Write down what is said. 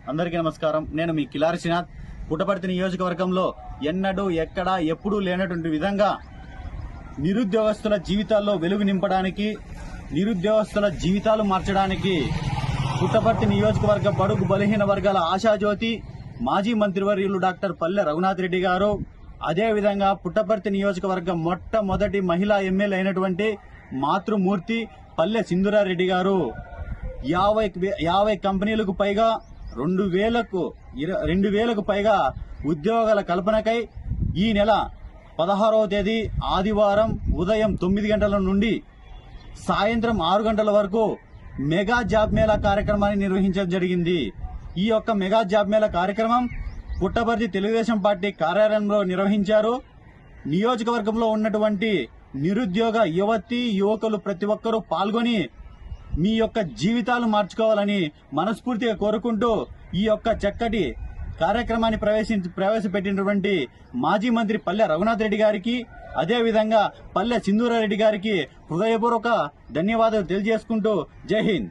అందరికీ నమస్కారం. నేను మీ కిలారి శ్రీనాథ్. పుట్టపర్తి నియోజకవర్గంలో ఎన్నడూ ఎక్కడా ఎప్పుడూ లేనటువంటి విధంగా నిరుద్యోగస్తుల జీవితాల్లో వెలుగు నింపడానికి, నిరుద్యోగస్తుల జీవితాలు మార్చడానికి పుట్టపర్తి నియోజకవర్గ బడుగు బలహీన వర్గాల ఆశాజ్యోతి మాజీ మంత్రివర్యులు డాక్టర్ పల్లె రఘునాథ్ రెడ్డి గారు, అదేవిధంగా పుట్టపర్తి నియోజకవర్గ మొట్టమొదటి మహిళా ఎమ్మెల్యే అయినటువంటి మాతృమూర్తి పల్లె సింధూరారెడ్డి గారు 50 కంపెనీలకు పైగా 2,000కు పైగా ఉద్యోగాల కల్పనకై ఈ నెల 16వ తేదీ ఆదివారం ఉదయం 9 గంటల నుండి సాయంత్రం 6 గంటల వరకు మెగా జాబ్ మేళా కార్యక్రమాన్ని నిర్వహించడం జరిగింది. ఈ యొక్క మెగా జాబ్ మేళా కార్యక్రమం పుట్టపర్తి తెలుగుదేశం పార్టీ కార్యాలయంలో నిర్వహించారు. నియోజకవర్గంలో ఉన్నటువంటి నిరుద్యోగ యువకులు ప్రతి ఒక్కరూ పాల్గొని మీ యొక్క జీవితాలు మార్చుకోవాలని మనస్ఫూర్తిగా కోరుకుంటూ ఈ యొక్క చక్కటి కార్యక్రమాన్ని ప్రవేశపెట్టినటువంటి మాజీ మంత్రి పల్లె రఘునాథ్ రెడ్డి గారికి, అదేవిధంగా పల్లె సింధూరారెడ్డి గారికి హృదయపూర్వక ధన్యవాదాలు తెలియజేసుకుంటూ జై హింద్.